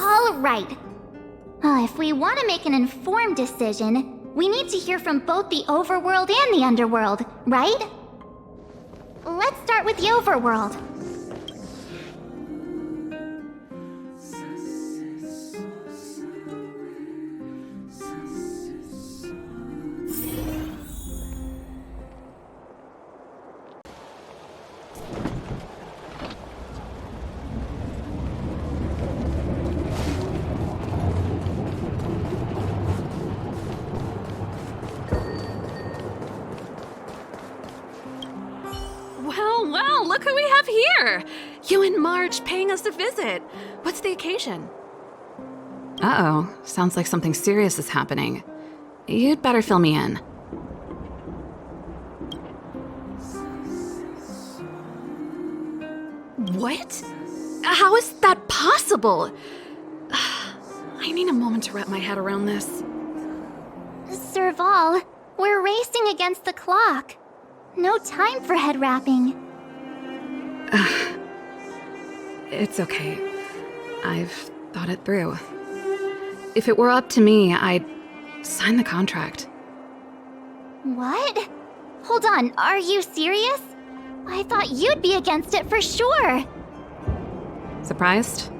All right. If we want to make an informed decision, we need to hear from both the overworld and the underworld, right? Let's start with the overworld. Well, look who we have here! You and Marge paying us a visit. What's the occasion? Uh-oh, sounds like something serious is happening. You'd better fill me in. What? How is that possible? I need a moment to wrap my head around this. Serval, we're racing against the clock. No time for head wrapping. It's okay. I've thought it through. If it were up to me, I'd sign the contract. What? Hold on, are you serious? I thought you'd be against it for sure. Surprised?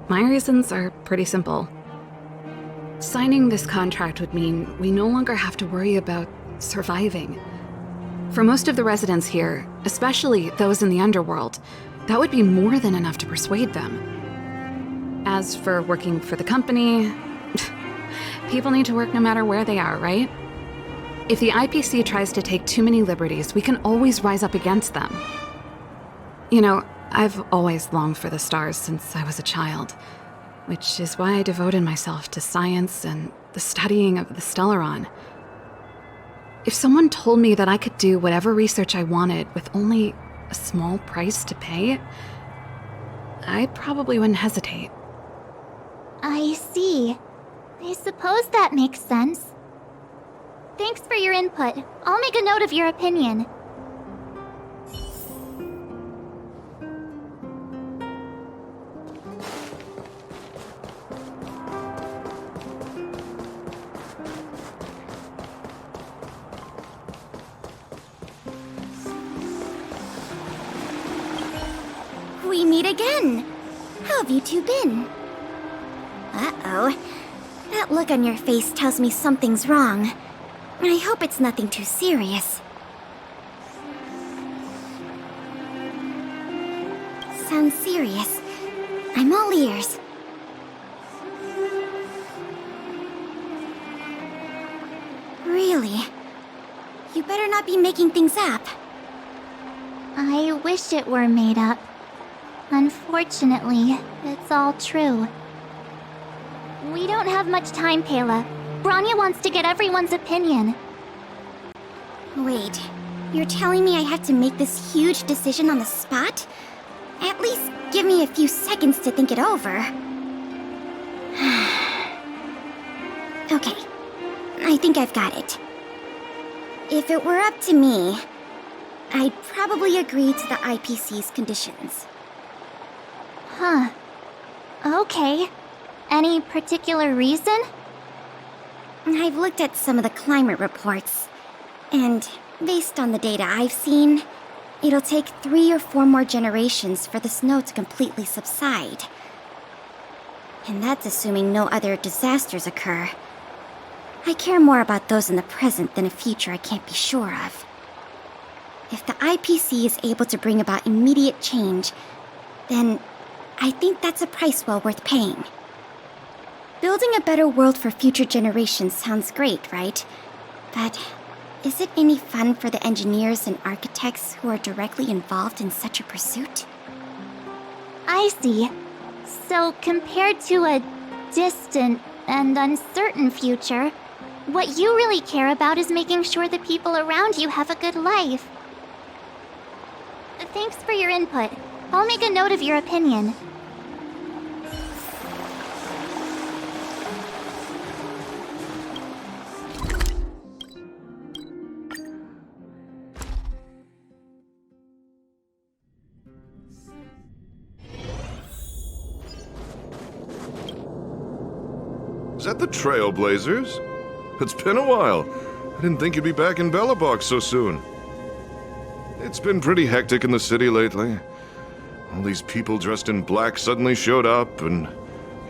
My reasons are pretty simple. Signing this contract would mean we no longer have to worry about surviving. For most of the residents here, especially those in the underworld, that would be more than enough to persuade them. As for working for the company, people need to work no matter where they are, right? If the IPC tries to take too many liberties, we can always rise up against them. You know, I've always longed for the stars since I was a child, which is why I devoted myself to science and the studying of the Stellaron. If someone told me that I could do whatever research I wanted with only a small price to pay, I probably wouldn't hesitate. I see. I suppose that makes sense. Thanks for your input. I'll make a note of your opinion. We meet again. How have you two been? Uh-oh. That look on your face tells me something's wrong. I hope it's nothing too serious. Sounds serious. I'm all ears. Really? You better not be making things up. I wish it were made up. Unfortunately, it's all true. We don't have much time, Pela. Branya wants to get everyone's opinion. Wait, you're telling me I have to make this huge decision on the spot? At least give me a few seconds to think it over. Okay, I think I've got it. If it were up to me, I'd probably agree to the IPC's conditions. Huh. Okay. Any particular reason? I've looked at some of the climate reports, and based on the data I've seen, it'll take 3 or 4 more generations for the snow to completely subside. And that's assuming no other disasters occur. I care more about those in the present than a future I can't be sure of. If the IPC is able to bring about immediate change, then I think that's a price well worth paying. Building a better world for future generations sounds great, right? But is it any fun for the engineers and architects who are directly involved in such a pursuit? I see. So compared to a distant and uncertain future, what you really care about is making sure the people around you have a good life. Thanks for your input. I'll make a note of your opinion. that the Trailblazers? It's been a while. I didn't think you'd be back in Belobog so soon. It's been pretty hectic in the city lately. All these people dressed in black suddenly showed up, and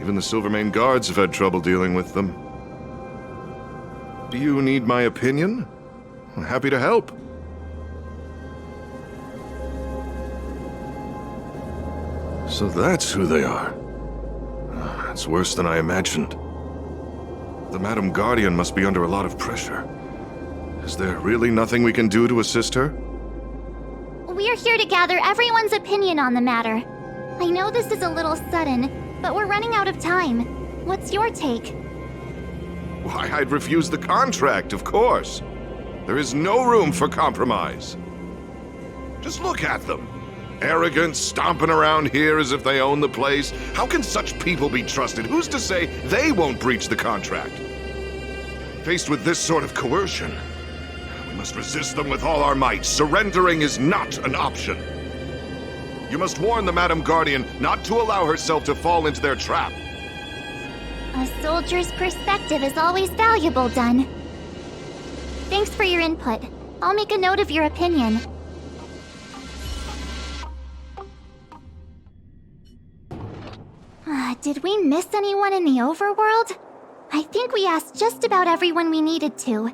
even the Silvermane guards have had trouble dealing with them. Do you need my opinion? I'm happy to help. So that's who they are. It's worse than I imagined. The Madam Guardian must be under a lot of pressure. Is there really nothing we can do to assist her? We're here to gather everyone's opinion on the matter. I know this is a little sudden, but we're running out of time. What's your take? Why, I'd refuse the contract, of course. There is no room for compromise. Just look at them. Arrogant, stomping around here as if they own the place. How can such people be trusted? Who's to say they won't breach the contract? Faced with this sort of coercion, we must resist them with all our might. Surrendering is not an option. You must warn the Madam Guardian not to allow herself to fall into their trap. A soldier's perspective is always valuable, Dunn. Thanks for your input. I'll make a note of your opinion. Did we miss anyone in the overworld? I think we asked just about everyone we needed to.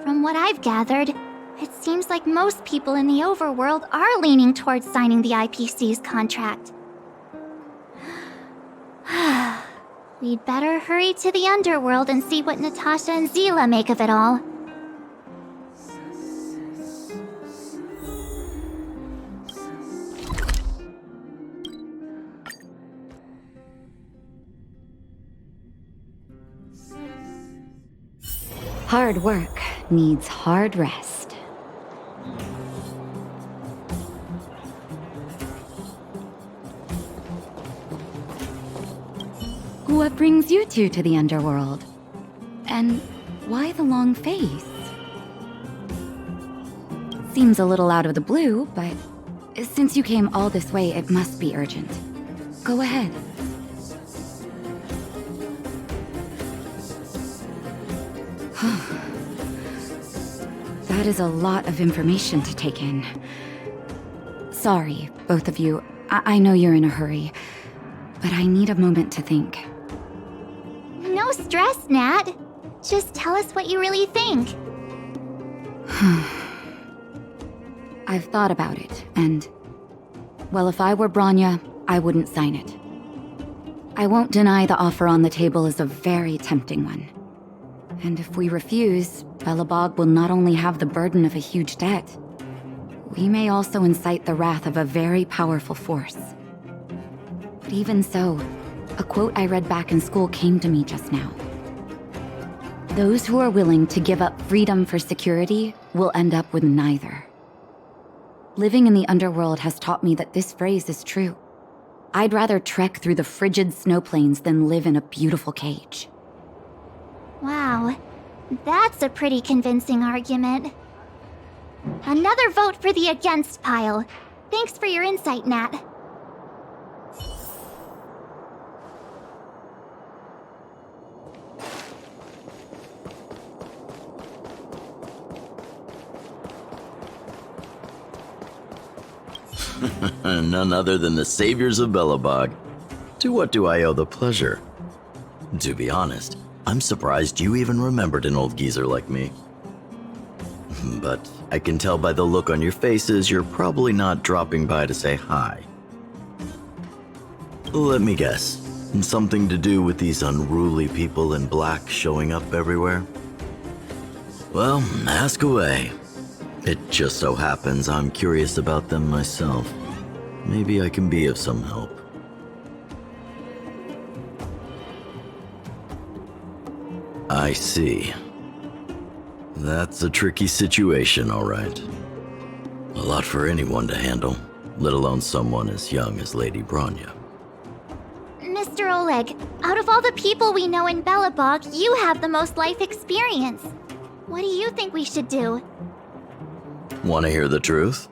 From what I've gathered, it seems like most people in the overworld are leaning towards signing the IPC's contract. We'd better hurry to the underworld and see what Natasha and Zila make of it all. Hard work needs hard rest. What brings you two to the underworld? And why the long face? Seems a little out of the blue, but since you came all this way, it must be urgent. Go ahead. That is a lot of information to take in. Sorry, both of you. I know you're in a hurry, but I need a moment to think. No stress, Nat. Just tell us what you really think. I've thought about it, and... well, if I were Bronya, I wouldn't sign it. I won't deny the offer on the table is a very tempting one. And if we refuse, Belobog will not only have the burden of a huge debt, we may also incite the wrath of a very powerful force. But even so, a quote I read back in school came to me just now. Those who are willing to give up freedom for security will end up with neither. Living in the underworld has taught me that this phrase is true. I'd rather trek through the frigid snow plains than live in a beautiful cage. Wow, that's a pretty convincing argument. Another vote for the against pile. Thanks for your insight, Nat. None other than the saviors of Belobog. To what do I owe the pleasure? To be honest, I'm surprised you even remembered an old geezer like me. But I can tell by the look on your faces you're probably not dropping by to say hi. Let me guess. Something to do with these unruly people in black showing up everywhere? Well, ask away. It just so happens I'm curious about them myself. Maybe I can be of some help. I see. That's a tricky situation, all right. A lot for anyone to handle, let alone someone as young as Lady Bronya. Mr. Oleg, out of all the people we know in Belobog, you have the most life experience. What do you think we should do? Want to hear the truth?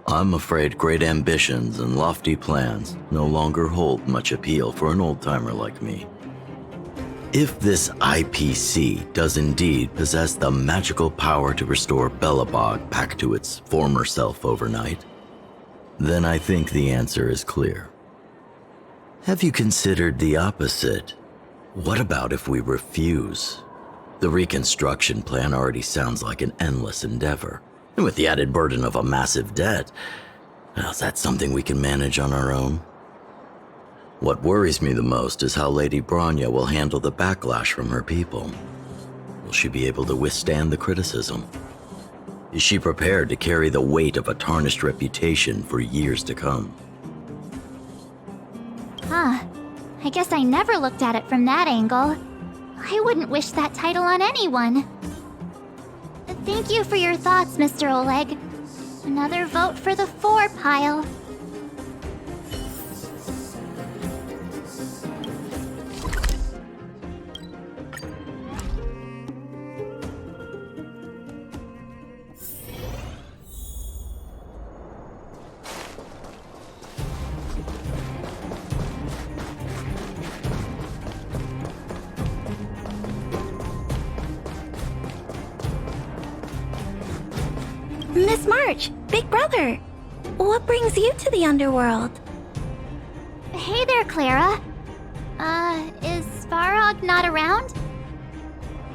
I'm afraid great ambitions and lofty plans no longer hold much appeal for an old-timer like me. If this IPC does indeed possess the magical power to restore Belobog back to its former self overnight, then I think the answer is clear. Have you considered the opposite? What about if we refuse? The reconstruction plan already sounds like an endless endeavor, and with the added burden of a massive debt, well, is that something we can manage on our own? What worries me the most is how Lady Bronya will handle the backlash from her people. Will she be able to withstand the criticism? Is she prepared to carry the weight of a tarnished reputation for years to come? Huh. I guess I never looked at it from that angle. I wouldn't wish that title on anyone. Thank you for your thoughts, Mr. Oleg. Another vote for the 4 pile. Miss March, Big Brother, what brings you to the underworld? Hey there, Clara. Is Svarog not around?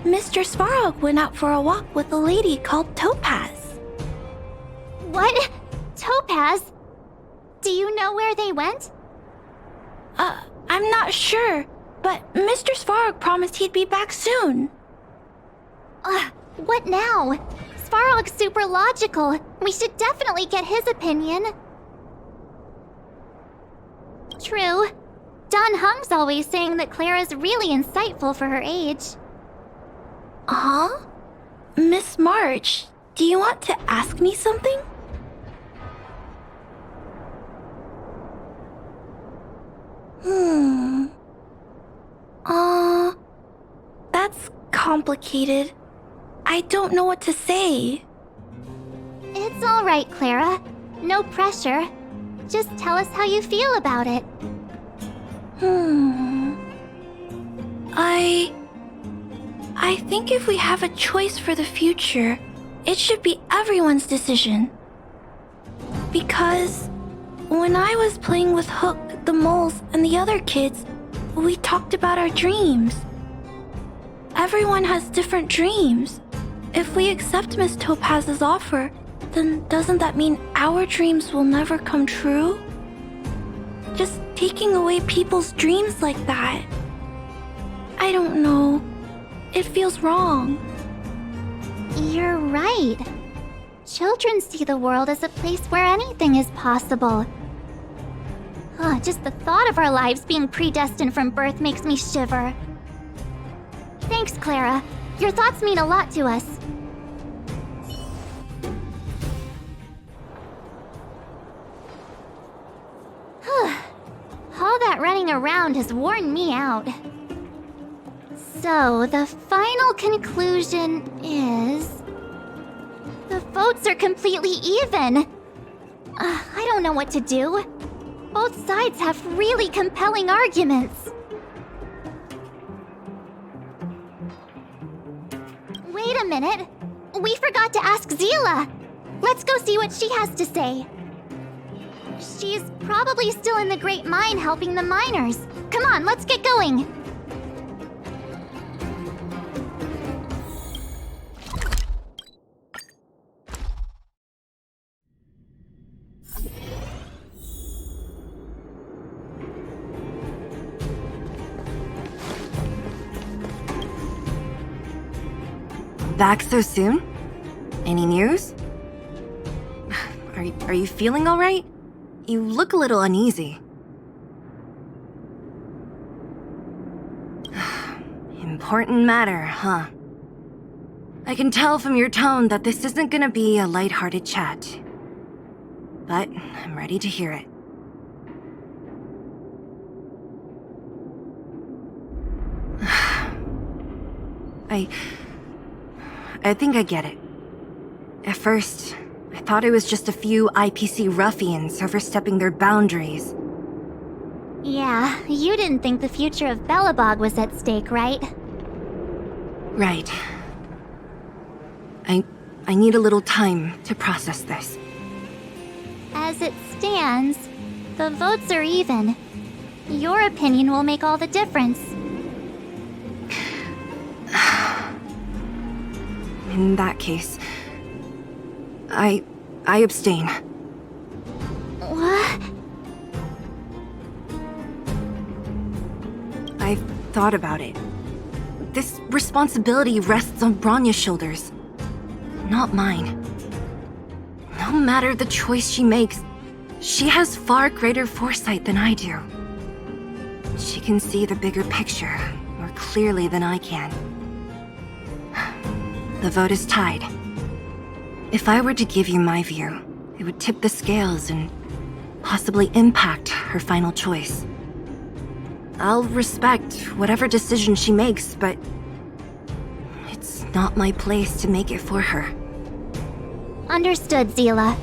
Mr. Svarog went out for a walk with a lady called Topaz. What? Topaz? Do you know where they went? I'm not sure, but Mr. Svarog promised he'd be back soon. What now? Svarog's super logical. We should definitely get his opinion. True. Don Hung's always saying that Clara's really insightful for her age. Huh? Miss March, do you want to ask me something? That's complicated. I don't know what to say. It's all right, Clara. No pressure. Just tell us how you feel about it. I think if we have a choice for the future, it should be everyone's decision. Because when I was playing with Hook, the moles, and the other kids, we talked about our dreams. Everyone has different dreams. If we accept Miss Topaz's offer, then doesn't that mean our dreams will never come true? Just taking away people's dreams like that. I don't know. It feels wrong. You're right. Children see the world as a place where anything is possible. Just the thought of our lives being predestined from birth makes me shiver. Thanks, Clara. Your thoughts mean a lot to us. All that running around has worn me out. So, the final conclusion is... the votes are completely even. I don't know what to do. Both sides have really compelling arguments. Wait a minute. We forgot to ask Zila. Let's go see what she has to say. She's probably still in the Great Mine helping the miners. Come on, let's get going. Back so soon? Any news? Are you feeling all right? You look a little uneasy. Important matter, huh? I can tell from your tone that this isn't gonna be a lighthearted chat. But I'm ready to hear it. I think I get it. At first, I thought it was just a few IPC ruffians overstepping their boundaries. Yeah, you didn't think the future of Belobog was at stake, right? Right. I need a little time to process this. As it stands, the votes are even. Your opinion will make all the difference. In that case, I abstain. What? I've thought about it. This responsibility rests on Bronya's shoulders, not mine. No matter the choice she makes, she has far greater foresight than I do. She can see the bigger picture more clearly than I can. The vote is tied. If I were to give you my view, it would tip the scales and possibly impact her final choice. I'll respect whatever decision she makes, but it's not my place to make it for her. Understood, Zila.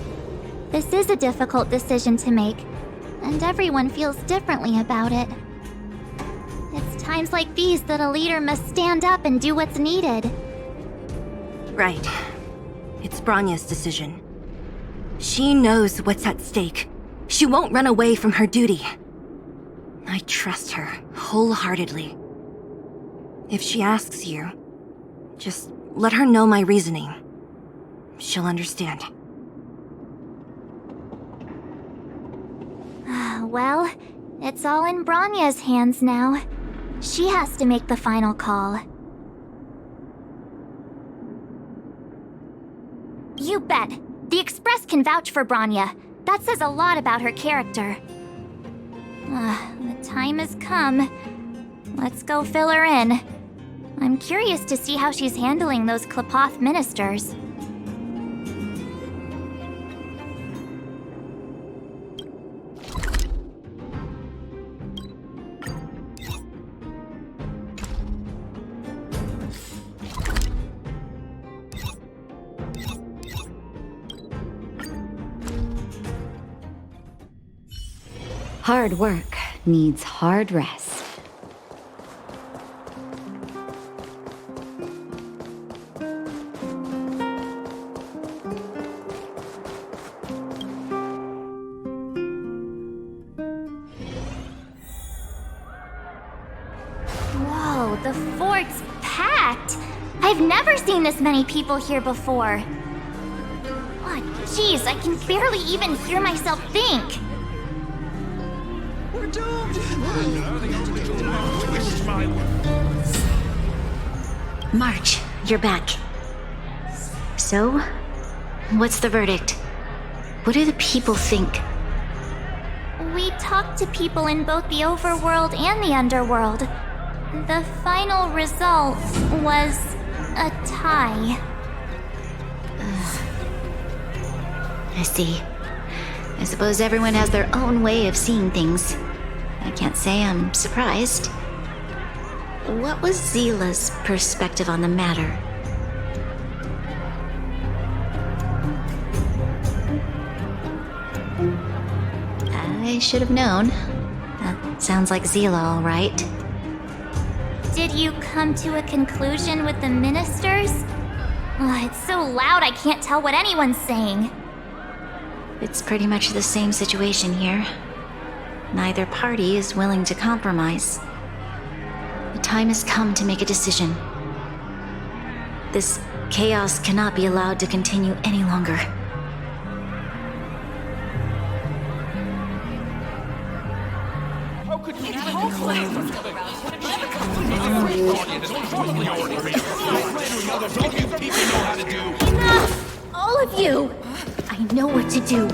This is a difficult decision to make, and everyone feels differently about it. It's times like these that a leader must stand up and do what's needed. Right. It's Bronya's decision. She knows what's at stake. She won't run away from her duty. I trust her wholeheartedly. If she asks you, just let her know my reasoning. She'll understand. Well, it's all in Bronya's hands now. She has to make the final call. You bet. The Express can vouch for Bronya. That says a lot about her character. The time has come. Let's go fill her in. I'm curious to see how she's handling those Klapoth ministers. Hard work needs hard rest. Whoa, the fort's packed! I've never seen this many people here before. Oh, jeez, I can barely even hear myself think. March, you're back. So, what's the verdict? What do the people think? We talked to people in both the overworld and the underworld. The final result was a tie. I see. I suppose everyone has their own way of seeing things. I can't say I'm surprised. What was Zila's perspective on the matter? I should have known. That sounds like Zila, all right. Did you come to a conclusion with the ministers? It's so loud I can't tell what anyone's saying. It's pretty much the same situation here. Neither party is willing to compromise. The time has come to make a decision. This chaos cannot be allowed to continue any longer. Enough! All of you! I know what to do.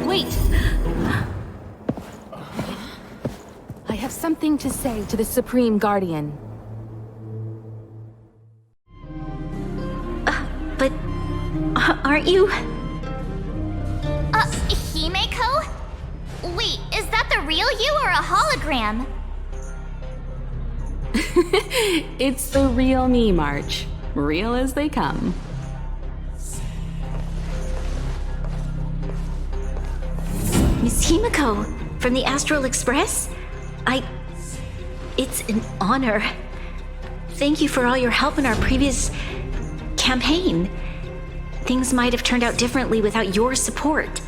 Wait! I have something to say to the Supreme Guardian. But aren't you? Himeko? Wait, is that the real you or a hologram? It's the real me, March. Real as they come. Miss Himiko, from the Astral Express? It's an honor. Thank you for all your help in our previous campaign. Things might have turned out differently without your support.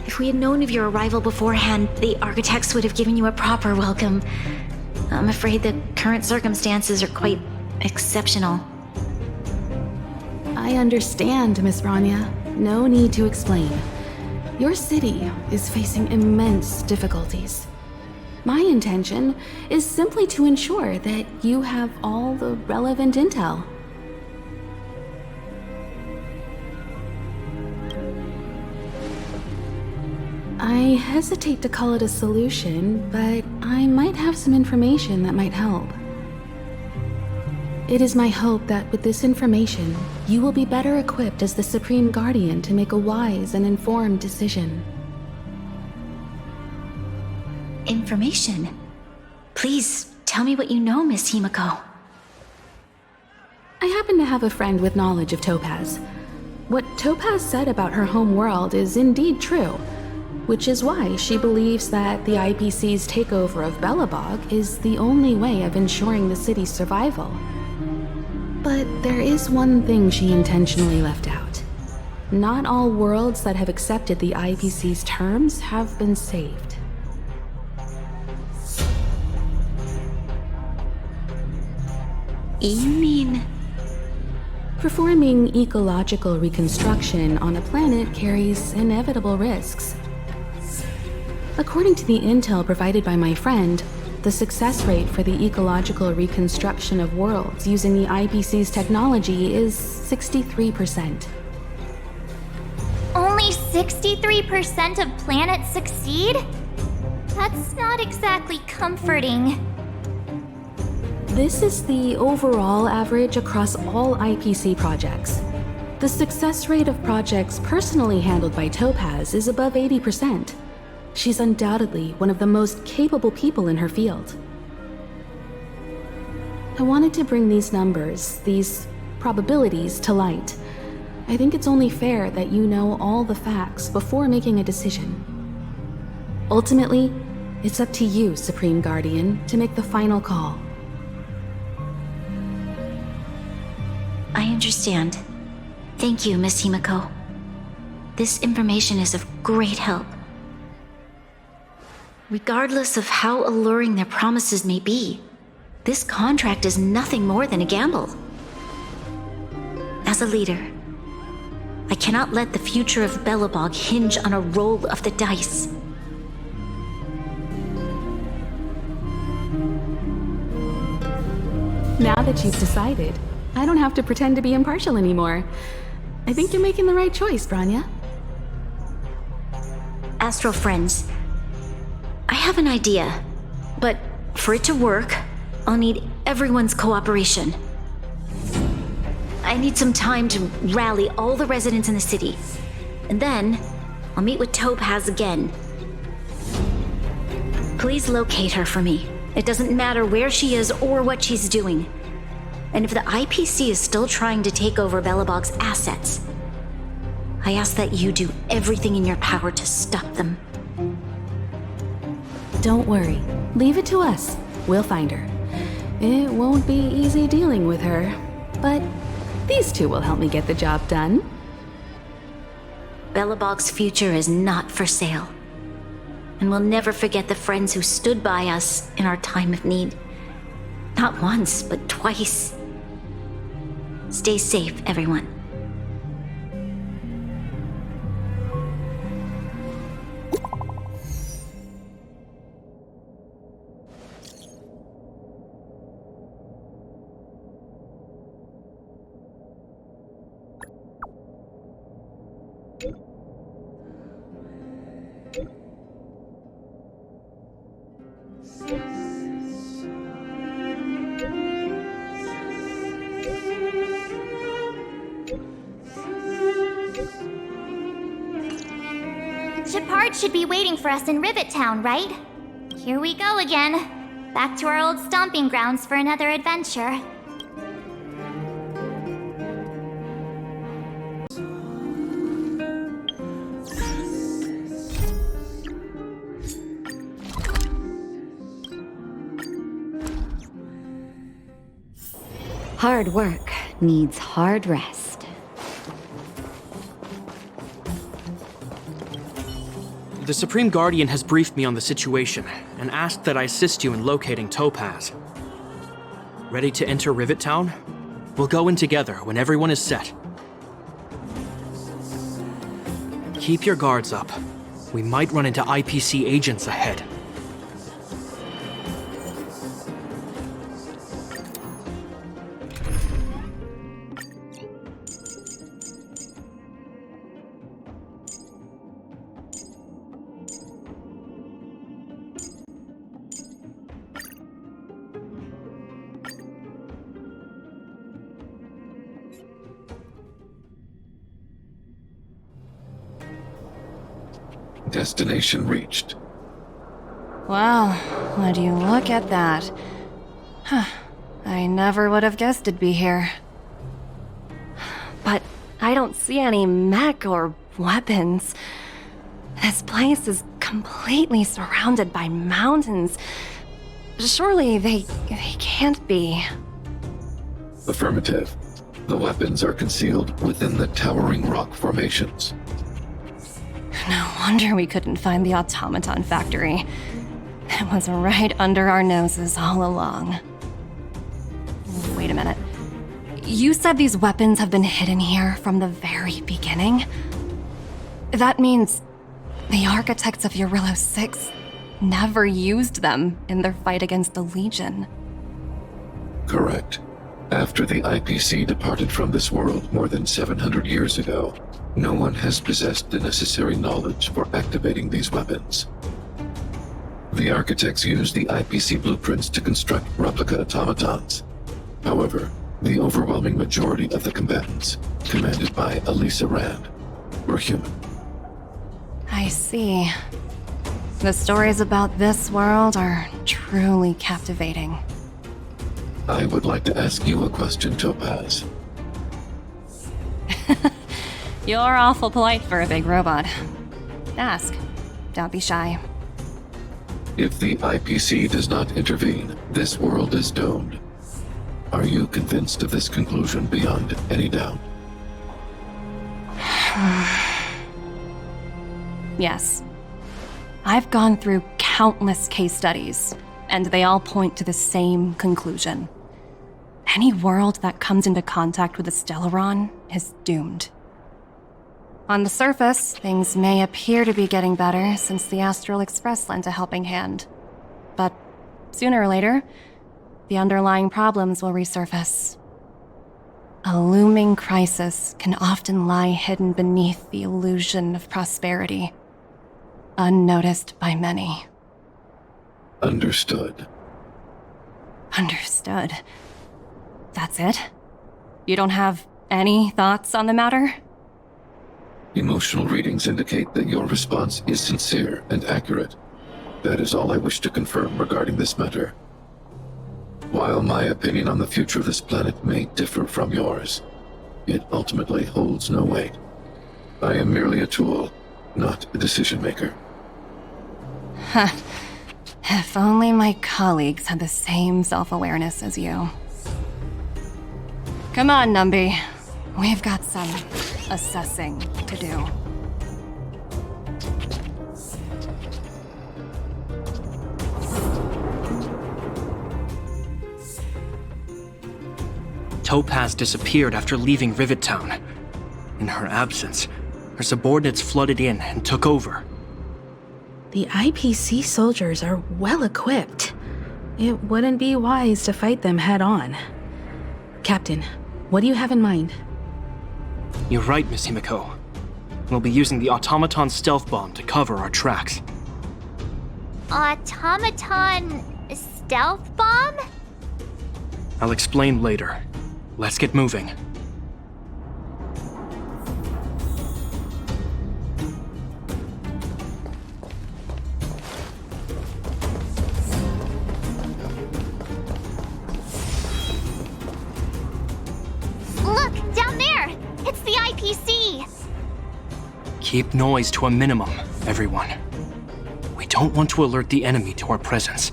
If we had known of your arrival beforehand, the architects would have given you a proper welcome. I'm afraid the current circumstances are quite exceptional. I understand, Miss Rania. No need to explain. Your city is facing immense difficulties. My intention is simply to ensure that you have all the relevant intel. I hesitate to call it a solution, but I might have some information that might help. It is my hope that with this information, you will be better equipped as the Supreme Guardian to make a wise and informed decision. Information? Please, tell me what you know, Miss Himiko. I happen to have a friend with knowledge of Topaz. What Topaz said about her home world is indeed true, which is why she believes that the IPC's takeover of Belobog is the only way of ensuring the city's survival. But there is one thing she intentionally left out. Not all worlds that have accepted the IPC's terms have been saved. You mean... Performing ecological reconstruction on a planet carries inevitable risks. According to the intel provided by my friend, the success rate for the ecological reconstruction of worlds using the IPC's technology is 63%. Only 63% of planets succeed? That's not exactly comforting. This is the overall average across all IPC projects. The success rate of projects personally handled by Topaz is above 80%. She's undoubtedly one of the most capable people in her field. I wanted to bring these numbers, these probabilities, to light. I think it's only fair that you know all the facts before making a decision. Ultimately, it's up to you, Supreme Guardian, to make the final call. I understand. Thank you, Miss Himiko. This information is of great help. Regardless of how alluring their promises may be, this contract is nothing more than a gamble. As a leader, I cannot let the future of Belobog hinge on a roll of the dice. Now that you've decided, I don't have to pretend to be impartial anymore. I think you're making the right choice, Branya. Astral friends, I have an idea, but for it to work, I'll need everyone's cooperation. I need some time to rally all the residents in the city, and then I'll meet with Topaz again. Please locate her for me. It doesn't matter where she is or what she's doing. And if the IPC is still trying to take over Belobog's assets, I ask that you do everything in your power to stop them. Don't worry. Leave it to us. We'll find her. It won't be easy dealing with her, but these two will help me get the job done. Belobog's future is not for sale. And we'll never forget the friends who stood by us in our time of need. Not once, but twice. Stay safe, everyone. Shepard should be waiting for us in Rivet Town, right? Here we go again. Back to our old stomping grounds for another adventure. Hard work needs hard rest. The Supreme Guardian has briefed me on the situation and asked that I assist you in locating Topaz. Ready to enter Rivet Town? We'll go in together when everyone is set. Keep your guards up. We might run into IPC agents ahead. Destination reached. Wow, would you look at that? Huh, I never would have guessed it'd be here. But I don't see any mech or weapons. This place is completely surrounded by mountains. Surely they can't be. Affirmative. The weapons are concealed within the towering rock formations. No wonder we couldn't find the automaton factory. It was right under our noses all along. Wait a minute. You said these weapons have been hidden here from the very beginning? That means the architects of Eurillo 6 never used them in their fight against the Legion. Correct. After the IPC departed from this world more than 700 years ago, no one has possessed the necessary knowledge for activating these weapons. The architects used the IPC blueprints to construct replica automatons. However, the overwhelming majority of the combatants, commanded by Elisa Rand, were human. I see. The stories about this world are truly captivating. I would like to ask you a question, Topaz. You're awful polite for a big robot. Ask. Don't be shy. If the IPC does not intervene, this world is doomed. Are you convinced of this conclusion beyond any doubt? Yes. I've gone through countless case studies, and they all point to the same conclusion. Any world that comes into contact with a Stellaron is doomed. On the surface, things may appear to be getting better since the Astral Express lent a helping hand. But sooner or later, the underlying problems will resurface. A looming crisis can often lie hidden beneath the illusion of prosperity, unnoticed by many. Understood. Understood. That's it? You don't have any thoughts on the matter? Emotional readings indicate that your response is sincere and accurate. That is all I wish to confirm regarding this matter. While my opinion on the future of this planet may differ from yours, it ultimately holds no weight. I am merely a tool, not a decision maker. Huh. If only my colleagues had the same self-awareness as you. Come on, Numby. We've got some assessing to do. Topaz disappeared after leaving Rivet Town. In her absence, her subordinates flooded in and took over. The IPC soldiers are well equipped. It wouldn't be wise to fight them head on. Captain, what do you have in mind? You're right, Miss Himiko. We'll be using the automaton stealth bomb to cover our tracks. Automaton stealth bomb? I'll explain later. Let's get moving. Look, down there! It's the IPC! Keep noise to a minimum, everyone. We don't want to alert the enemy to our presence.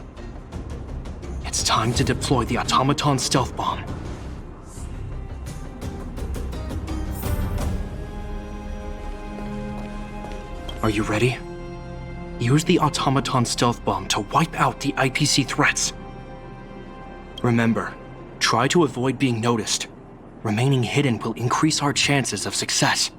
It's time to deploy the automaton stealth bomb. Are you ready? Use the automaton stealth bomb to wipe out the IPC threats. Remember, try to avoid being noticed. Remaining hidden will increase our chances of success.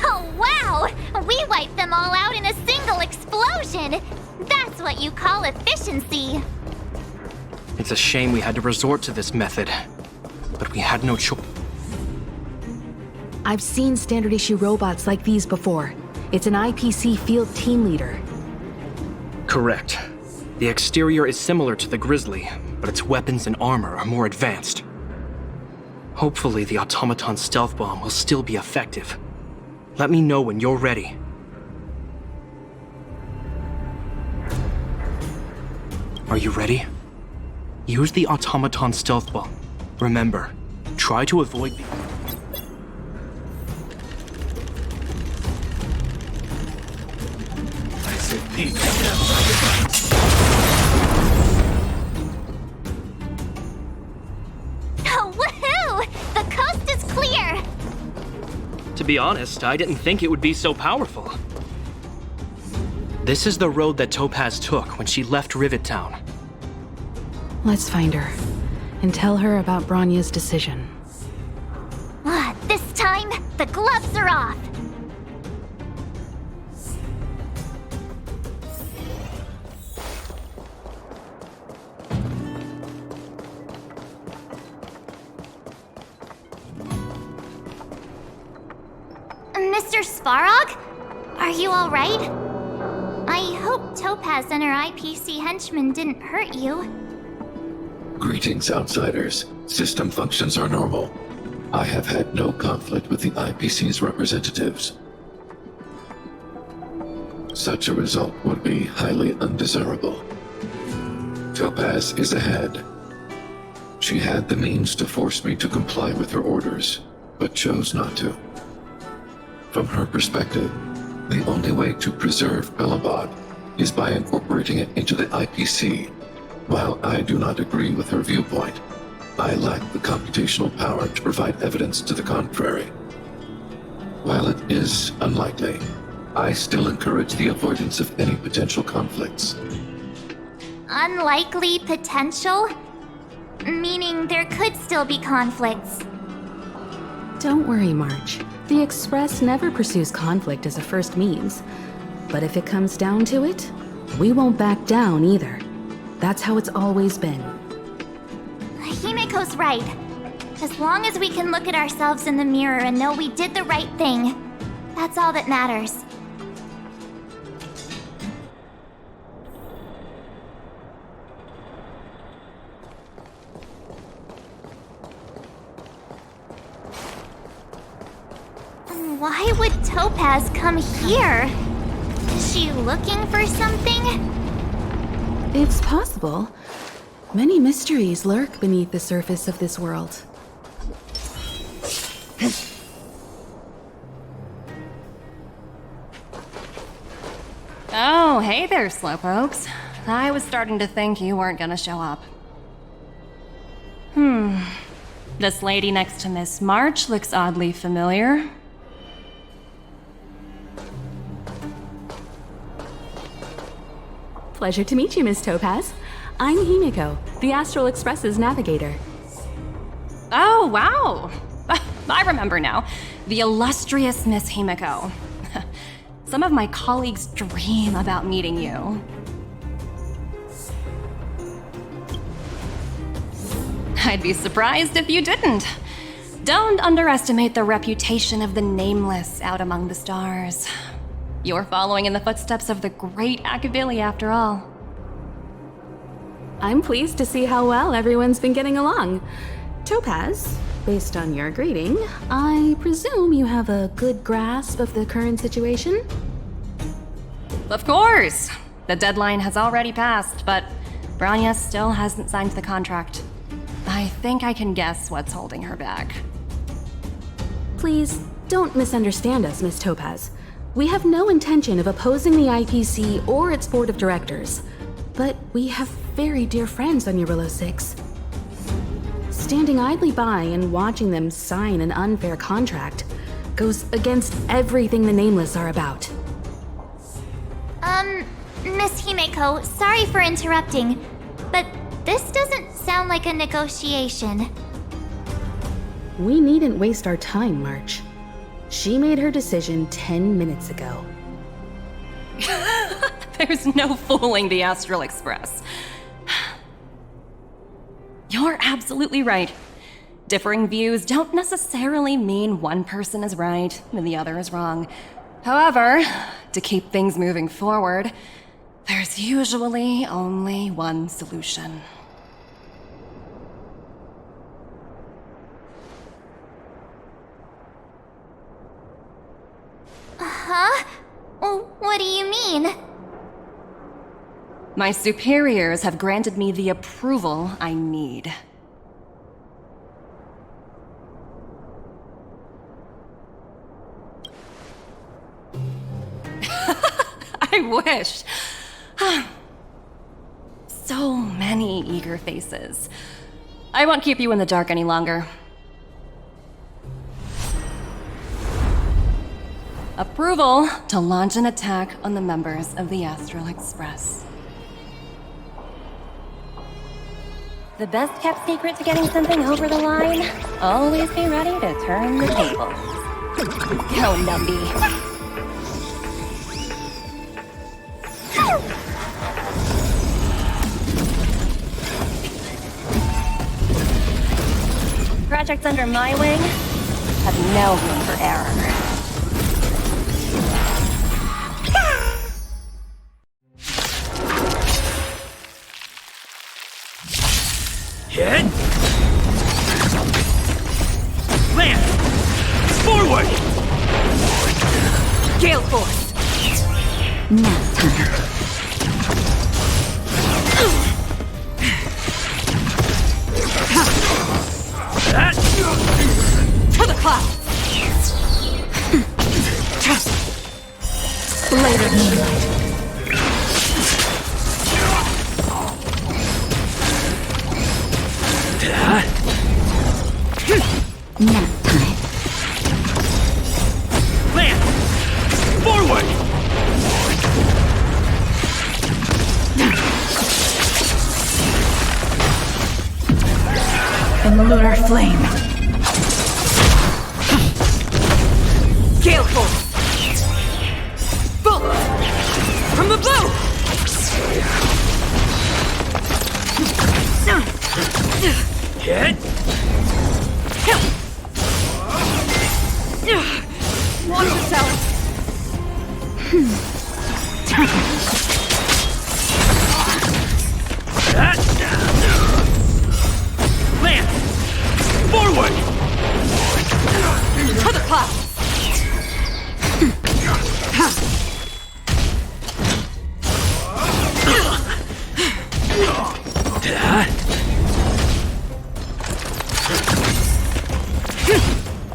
Oh, wow! We wiped them all out in a single explosion! That's what you call efficiency! It's a shame we had to resort to this method, but we had no choice. I've seen standard issue robots like these before. It's an IPC field team leader. Correct. The exterior is similar to the Grizzly, but its weapons and armor are more advanced. Hopefully the automaton stealth bomb will still be effective. Let me know when you're ready. Are you ready? Use the automaton stealth bomb. Remember, try to avoid Oh, woohoo! The coast is clear! To be honest, I didn't think it would be so powerful. This is the road that Topaz took when she left Rivet Town. Let's find her and tell her about Bronya's decision. This time, the gloves are off! Mr. Svarog? Are you alright? I hope Topaz and her IPC henchmen didn't hurt you. Greetings, outsiders. System functions are normal. I have had no conflict with the IPC's representatives. Such a result would be highly undesirable. Topaz is ahead. She had the means to force me to comply with her orders, but chose not to. From her perspective, the only way to preserve Belobog is by incorporating it into the IPC. While I do not agree with her viewpoint, I lack the computational power to provide evidence to the contrary. While it is unlikely, I still encourage the avoidance of any potential conflicts. Unlikely potential? Meaning there could still be conflicts. Don't worry, March. The Express never pursues conflict as a first means. But if it comes down to it, we won't back down either. That's how it's always been. Himiko's right. As long as we can look at ourselves in the mirror and know we did the right thing, that's all that matters. Why would Topaz come here? Is she looking for something? It's possible. Many mysteries lurk beneath the surface of this world. Oh, hey there, slowpokes. I was starting to think you weren't gonna show up. This lady next to Miss March looks oddly familiar. Pleasure to meet you, Miss Topaz. I'm Himiko, the Astral Express's navigator. Oh, wow! I remember now. The illustrious Miss Himiko. Some of my colleagues dream about meeting you. I'd be surprised if you didn't. Don't underestimate the reputation of the nameless out among the stars. You're following in the footsteps of the great Akabili, after all. I'm pleased to see how well everyone's been getting along. Topaz, based on your greeting, I presume you have a good grasp of the current situation? Of course! The deadline has already passed, but Branya still hasn't signed the contract. I think I can guess what's holding her back. Please, don't misunderstand us, Miss Topaz. We have no intention of opposing the IPC or its board of directors, but we have very dear friends on Eurillo 6. Standing idly by and watching them sign an unfair contract goes against everything the Nameless are about. Miss Himeko, sorry for interrupting, but this doesn't sound like a negotiation. We needn't waste our time, March. She made her decision 10 minutes ago. There's no fooling the Astral Express. You're absolutely right. Differing views don't necessarily mean one person is right and the other is wrong. However, to keep things moving forward, there's usually only one solution. Huh? What do you mean? My superiors have granted me the approval I need. I wish. So many eager faces. I won't keep you in the dark any longer. Approval to launch an attack on the members of the Astral Express. The best kept secret to getting something over the line? Always be ready to turn the tables. Go, Numby. Projects under my wing have no room for error. Hit! Land! Forward! Gale Force! Nap time. To the clouds! Blade of Moonlight. Nap time. Land! Forward! In the lunar flame. Gale Force! Bolt! From the bow! Hit! Watch yourself! Land! Forward! To the clouds!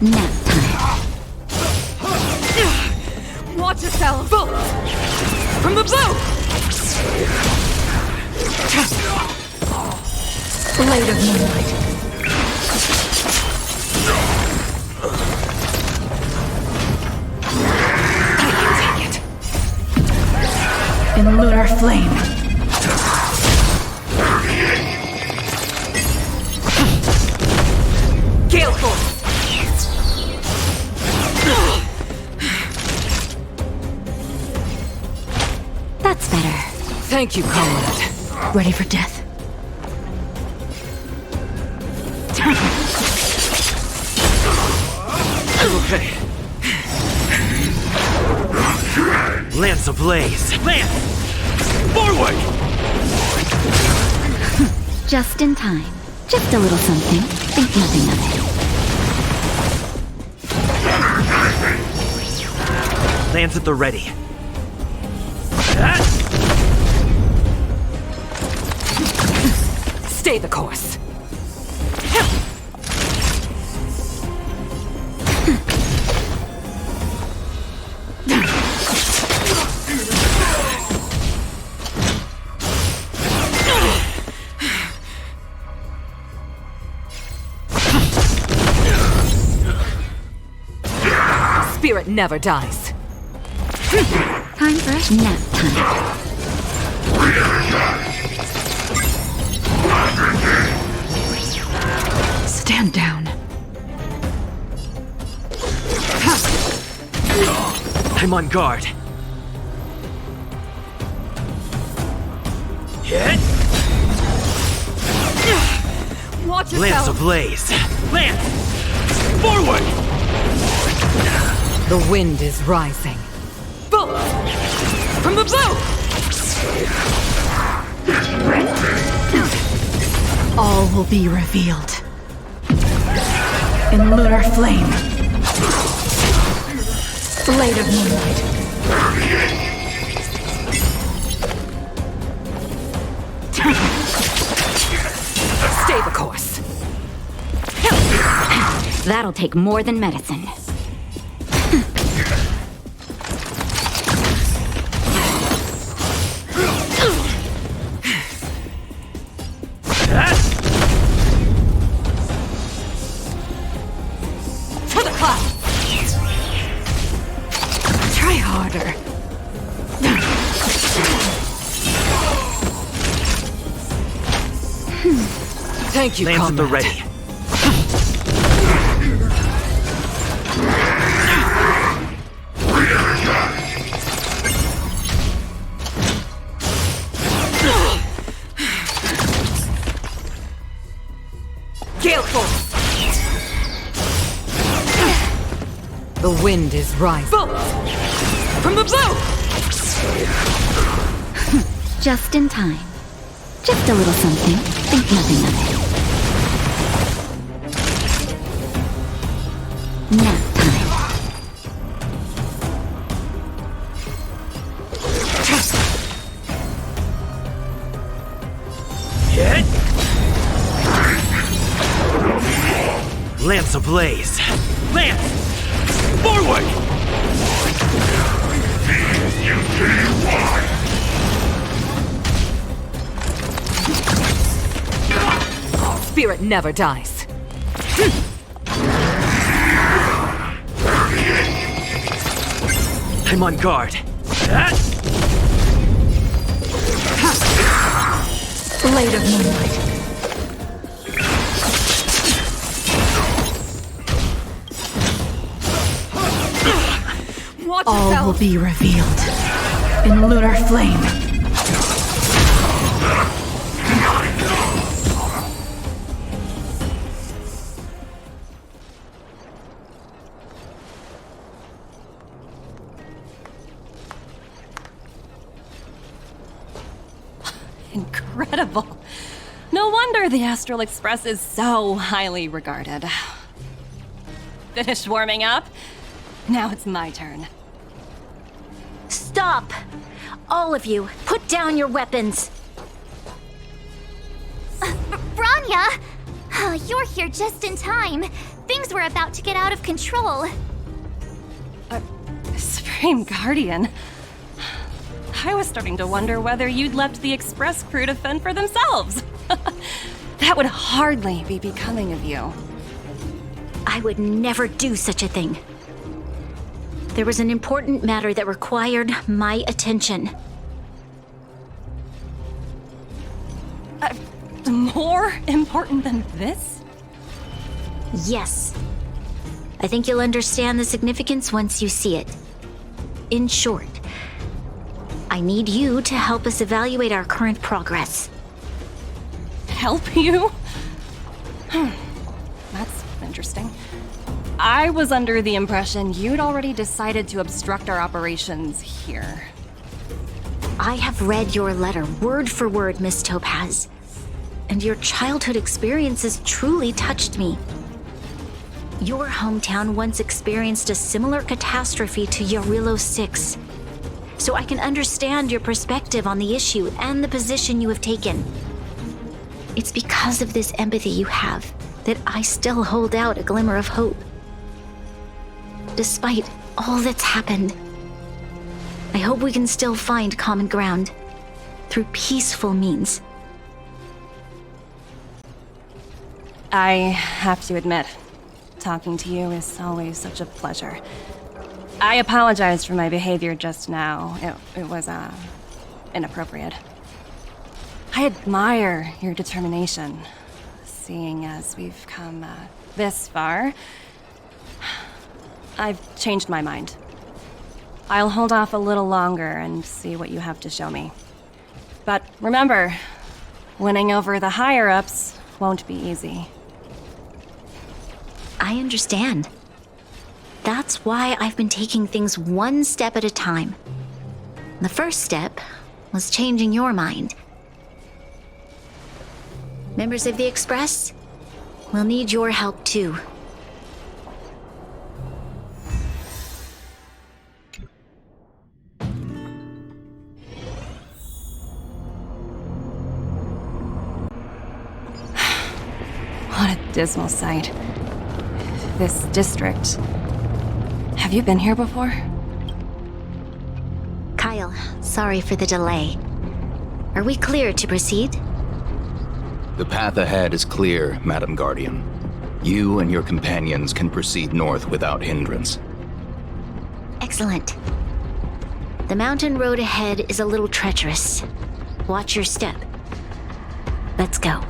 Nap time. Watch yourself! Bolt! From the bow! Blade of Moonlight. Take it! In the lunar flame. Gale Force! That's better. Thank you, Comrade. Ready for death. Okay. Lance ablaze! Lance! Forward! Just in time. Just a little something. Think nothing of it. Lance at the ready. Stay the course. Spirit never dies. Time for a nap time. Stand down. I'm on guard. Hit! Watch yourself! Lance ablaze! Lance! Forward! The wind is rising. Bolt! From the bow! All will be revealed. In lunar flame. Blade of moonlight. Stay the course. That'll take more than medicine. To the clouds! Try harder. Thank you, Lance at the combat. ready. Gale force! The wind is rising. Bolt! From the bow! Just in time. Just a little something. Think nothing of it. Nap time. Hit! Lance ablaze! Lance! Forward! Spirit never dies. I'm on guard. Blade of moonlight. Watch All yourself. Will be revealed in lunar flame. Incredible. No wonder the Astral Express is so highly regarded. Finished warming up? Now it's my turn. Stop! All of you, put down your weapons. Branya! You're here just in time. Things were about to get out of control. Supreme Guardian. I was starting to wonder whether you'd left the Express crew to fend for themselves. That would hardly be becoming of you. I would never do such a thing. There was an important matter that required my attention. More important than this? Yes. I think you'll understand the significance once you see it. In short, I need you to help us evaluate our current progress. Help you? That's interesting. I was under the impression you'd already decided to obstruct our operations here. I have read your letter word for word, Miss Topaz. And your childhood experiences truly touched me. Your hometown once experienced a similar catastrophe to Yarilo 6. So I can understand your perspective on the issue and the position you have taken. It's because of this empathy you have that I still hold out a glimmer of hope. Despite all that's happened, I hope we can still find common ground through peaceful means. I have to admit, talking to you is always such a pleasure. I apologize for my behavior just now. It was, inappropriate. I admire your determination, seeing as we've come, this far. I've changed my mind. I'll hold off a little longer and see what you have to show me. But remember, winning over the higher-ups won't be easy. I understand. That's why I've been taking things one step at a time. The first step was changing your mind. Members of the Express, we'll need your help too. What a dismal sight. This district. Have you been here before? Kyle, sorry for the delay. Are we clear to proceed? The path ahead is clear, Madam Guardian. You and your companions can proceed north without hindrance. Excellent. The mountain road ahead is a little treacherous. Watch your step. Let's go.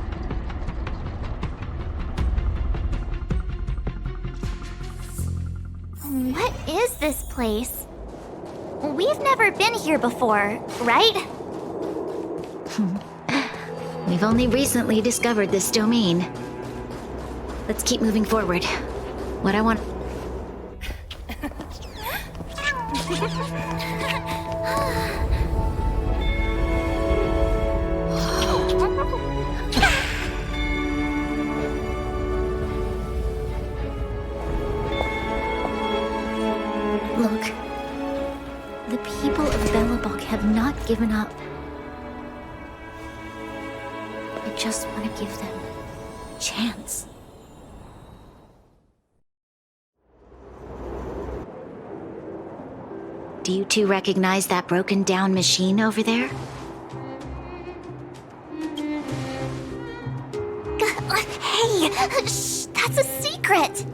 What is this place? We've never been here before, right? We've only recently discovered this domain. Let's keep moving forward. What I want... Look. The people of Belobog have not given up. I just want to give them a chance. Do you two recognize that broken down machine over there? Hey, shh, that's a secret!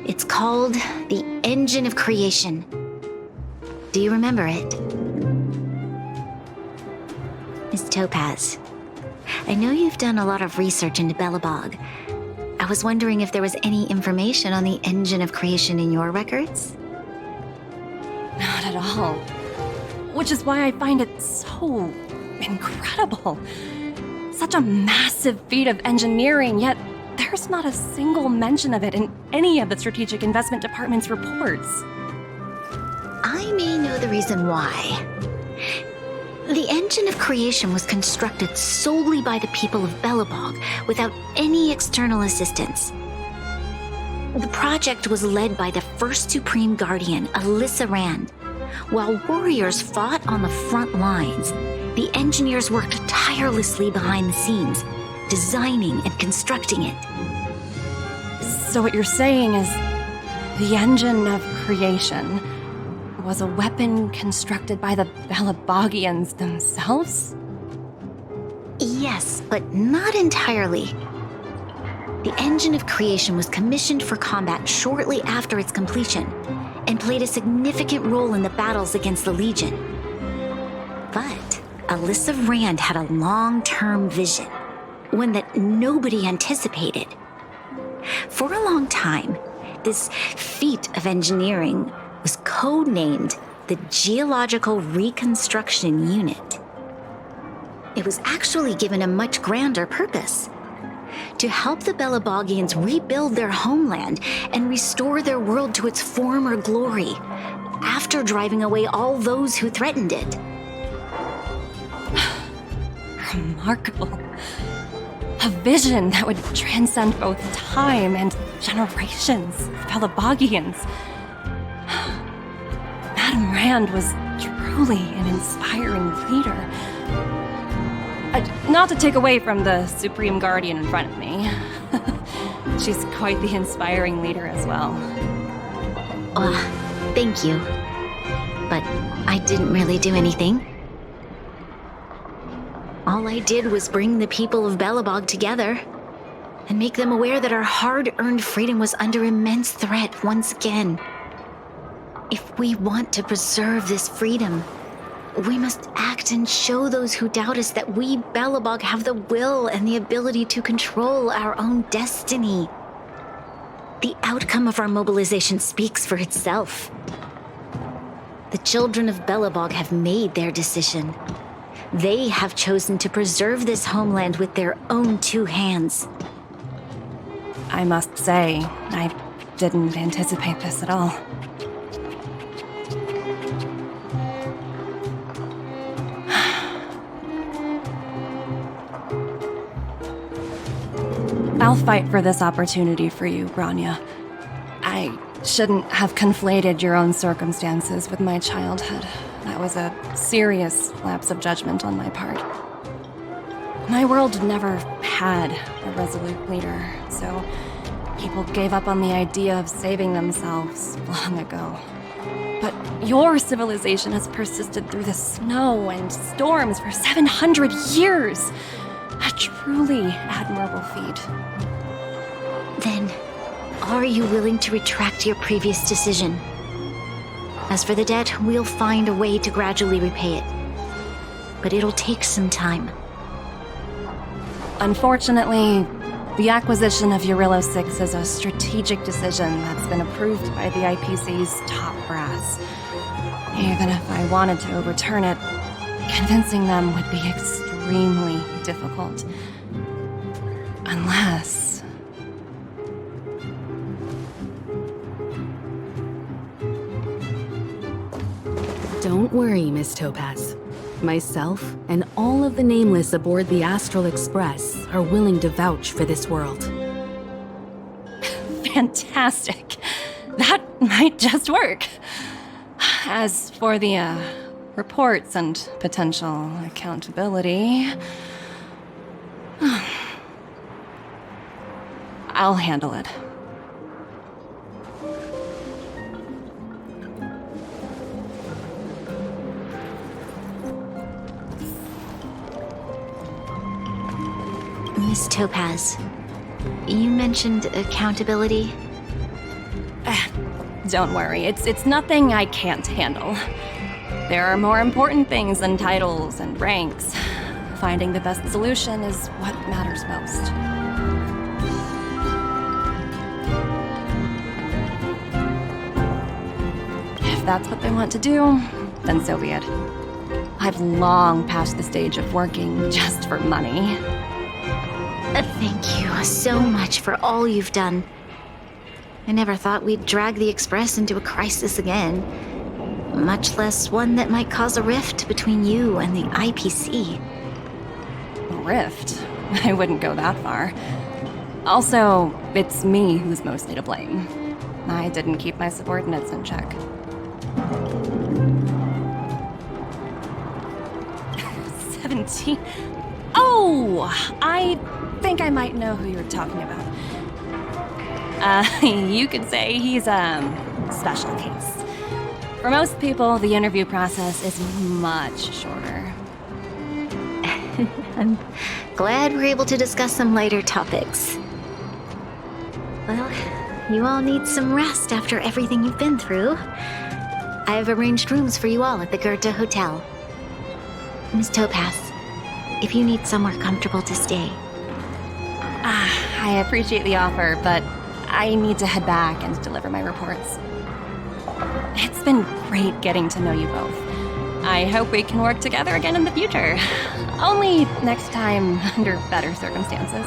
It's called the Engine of Creation. Do you remember it? Miss Topaz, I know you've done a lot of research into Belobog. I was wondering if there was any information on the Engine of Creation in your records? Not at all. Which is why I find it so incredible. Such a massive feat of engineering, yet there's not a single mention of it in any of the Strategic Investment Department's reports. I may know the reason why. The Engine of Creation was constructed solely by the people of Belobog, without any external assistance. The project was led by the first Supreme Guardian, Alyssa Rand. While warriors fought on the front lines, the engineers worked tirelessly behind the scenes, designing and constructing it. So what you're saying is the Engine of Creation was a weapon constructed by the Belabogians themselves? Yes, but not entirely. The Engine of Creation was commissioned for combat shortly after its completion, and played a significant role in the battles against the Legion. But Alyssa Rand had a long-term vision, one that nobody anticipated. For a long time, this feat of engineering was codenamed the Geological Reconstruction Unit. It was actually given a much grander purpose: to help the Belabogians rebuild their homeland and restore their world to its former glory, after driving away all those who threatened it. Remarkable. A vision that would transcend both time and generations of Belabogians. Madame Rand was truly an inspiring leader. Not to take away from the Supreme Guardian in front of me. She's quite the inspiring leader as well. Thank you. But I didn't really do anything. All I did was bring the people of Belobog together and make them aware that our hard-earned freedom was under immense threat once again. If we want to preserve this freedom, we must act and show those who doubt us that we, Belobog, have the will and the ability to control our own destiny. The outcome of our mobilization speaks for itself. The children of Belobog have made their decision. They have chosen to preserve this homeland with their own two hands. I must say, I didn't anticipate this at all. I'll fight for this opportunity for you, Bronya. I shouldn't have conflated your own circumstances with my childhood. That was a serious lapse of judgment on my part. My world never had a resolute leader, so people gave up on the idea of saving themselves long ago. But your civilization has persisted through the snow and storms for 700 years. A truly admirable feat. Then, are you willing to retract your previous decision? As for the debt, we'll find a way to gradually repay it. But it'll take some time. Unfortunately, the acquisition of Eurillo 6 is a strategic decision that's been approved by the IPC's top brass. Even if I wanted to overturn it, convincing them would be extremely difficult. Unless... Don't worry, Miss Topaz. Myself and all of the Nameless aboard the Astral Express are willing to vouch for this world. Fantastic. That might just work. As for the, reports and potential accountability... I'll handle it. Miss Topaz, you mentioned accountability. Don't worry, it's nothing I can't handle. There are more important things than titles and ranks. Finding the best solution is what matters most. If that's what they want to do, then so be it. I've long passed the stage of working just for money. Thank you so much for all you've done. I never thought we'd drag the Express into a crisis again. Much less one that might cause a rift between you and the IPC. A rift? I wouldn't go that far. Also, it's me who's mostly to blame. I didn't keep my subordinates in check. 17? Oh! I think I might know who you're talking about. You could say he's a special case. For most people, the interview process is much shorter. I'm glad we're able to discuss some lighter topics. Well, you all need some rest after everything you've been through. I've arranged rooms for you all at the Goethe Hotel. Miss Topaz, if you need somewhere comfortable to stay. I appreciate the offer, but I need to head back and deliver my reports. It's been great getting to know you both. I hope we can work together again in the future. Only next time under better circumstances.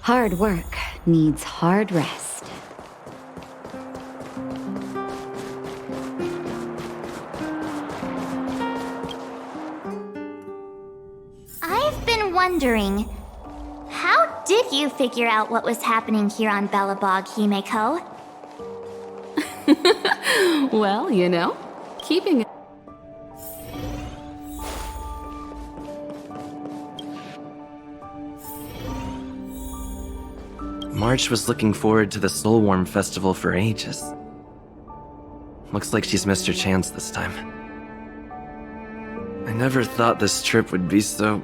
Hard work needs hard rest. I've been wondering, how did did you figure out what was happening here on Belobog, Himeko? Well, you know, keeping it. March was looking forward to the Soulwarm Festival for ages. Looks like she's missed her chance this time. I never thought this trip would be so...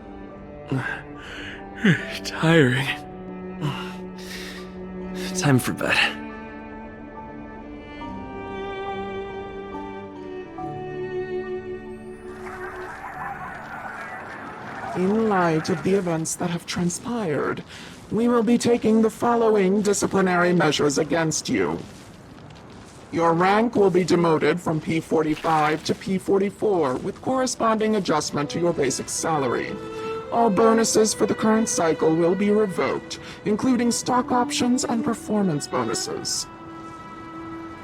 tiring. Time for bed. In light of the events that have transpired, we will be taking the following disciplinary measures against you. Your rank will be demoted from P45 to P44 with corresponding adjustment to your basic salary. All bonuses for the current cycle will be revoked, including stock options and performance bonuses.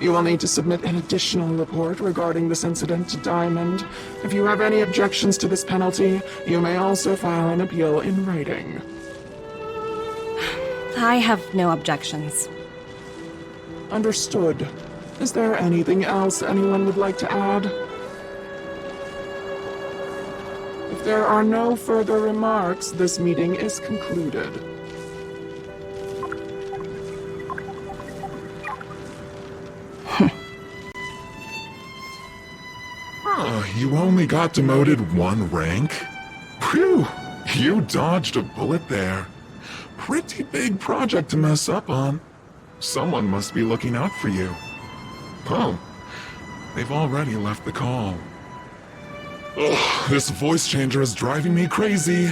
You will need to submit an additional report regarding this incident to Diamond. If you have any objections to this penalty, you may also file an appeal in writing. I have no objections. Understood. Is there anything else anyone would like to add? If there are no further remarks, this meeting is concluded. You only got demoted 1 rank? Phew! You dodged a bullet there. Pretty big project to mess up on. Someone must be looking out for you. Oh, they've already left the call. Ugh, this voice changer is driving me crazy.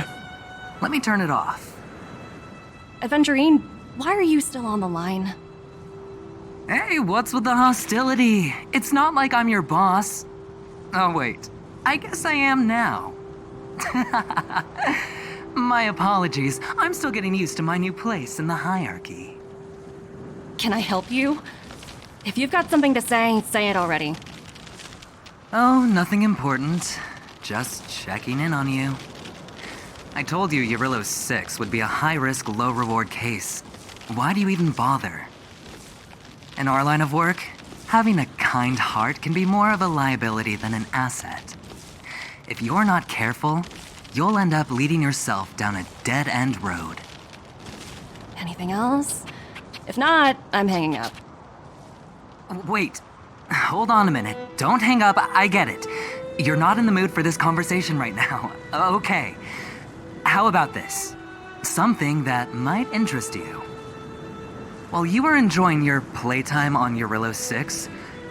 Let me turn it off. Aventurine, why are you still on the line? Hey, what's with the hostility? It's not like I'm your boss. Oh, wait. I guess I am now. My apologies. I'm still getting used to my new place in the hierarchy. Can I help you? If you've got something to say it already. Oh, nothing important. Just checking in on you. I told you Eurylos 6 would be a high-risk, low-reward case. Why do you even bother? In our line of work, having a kind heart can be more of a liability than an asset. If you're not careful, you'll end up leading yourself down a dead-end road. Anything else? If not, I'm hanging up. Wait. Hold on a minute. Don't hang up. I get it. You're not in the mood for this conversation right now. Okay. How about this? Something that might interest you. While you were enjoying your playtime on Eurylos 6,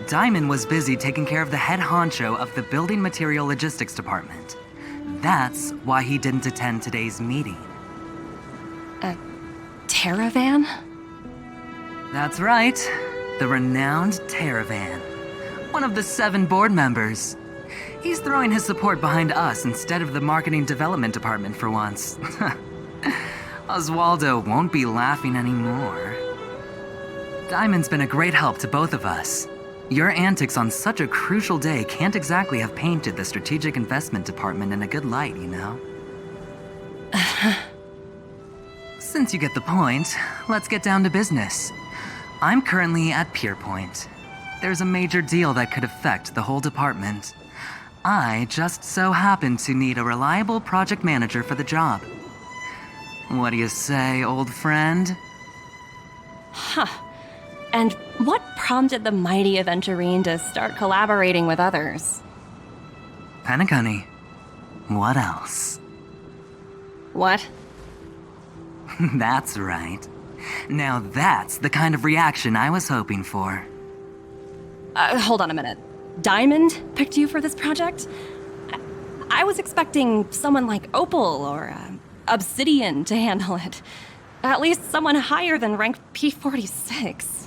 Diamond was busy taking care of the head honcho of the Building Material Logistics Department. That's why he didn't attend today's meeting. A Terravan? That's right. The renowned Terravan. One of the 7 board members. He's throwing his support behind us instead of the Marketing Development Department for once. Oswaldo won't be laughing anymore. Diamond's been a great help to both of us. Your antics on such a crucial day can't exactly have painted the Strategic Investment Department in a good light, you know? Since you get the point, let's get down to business. I'm currently at Pierpoint. There's a major deal that could affect the whole department. I just so happen to need a reliable project manager for the job. What do you say, old friend? Huh. And what prompted the mighty Aventurine to start collaborating with others? Penacony. What else? What? That's right. Now that's the kind of reaction I was hoping for. Hold on a minute. Diamond picked you for this project? I was expecting someone like Opal or Obsidian to handle it. At least someone higher than rank P46.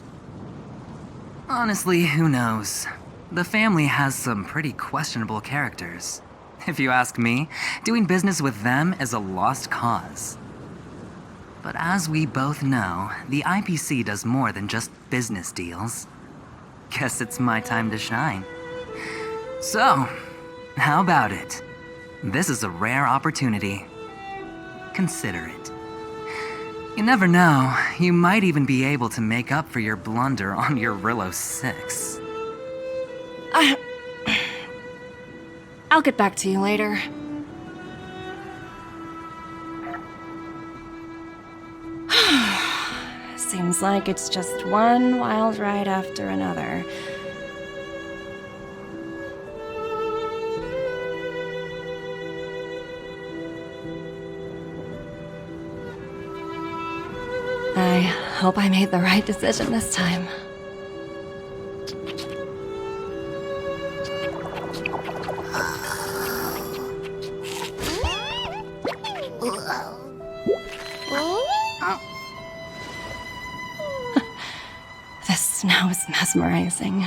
Honestly, who knows? The family has some pretty questionable characters. If you ask me, doing business with them is a lost cause. But as we both know, the IPC does more than just business deals. Guess it's my time to shine. So, how about it? This is a rare opportunity. Consider it. You never know. You might even be able to make up for your blunder on your Rillo 6. I'll get back to you later. Seems like it's just one wild ride after another. I hope I made the right decision this time. This snow is mesmerizing.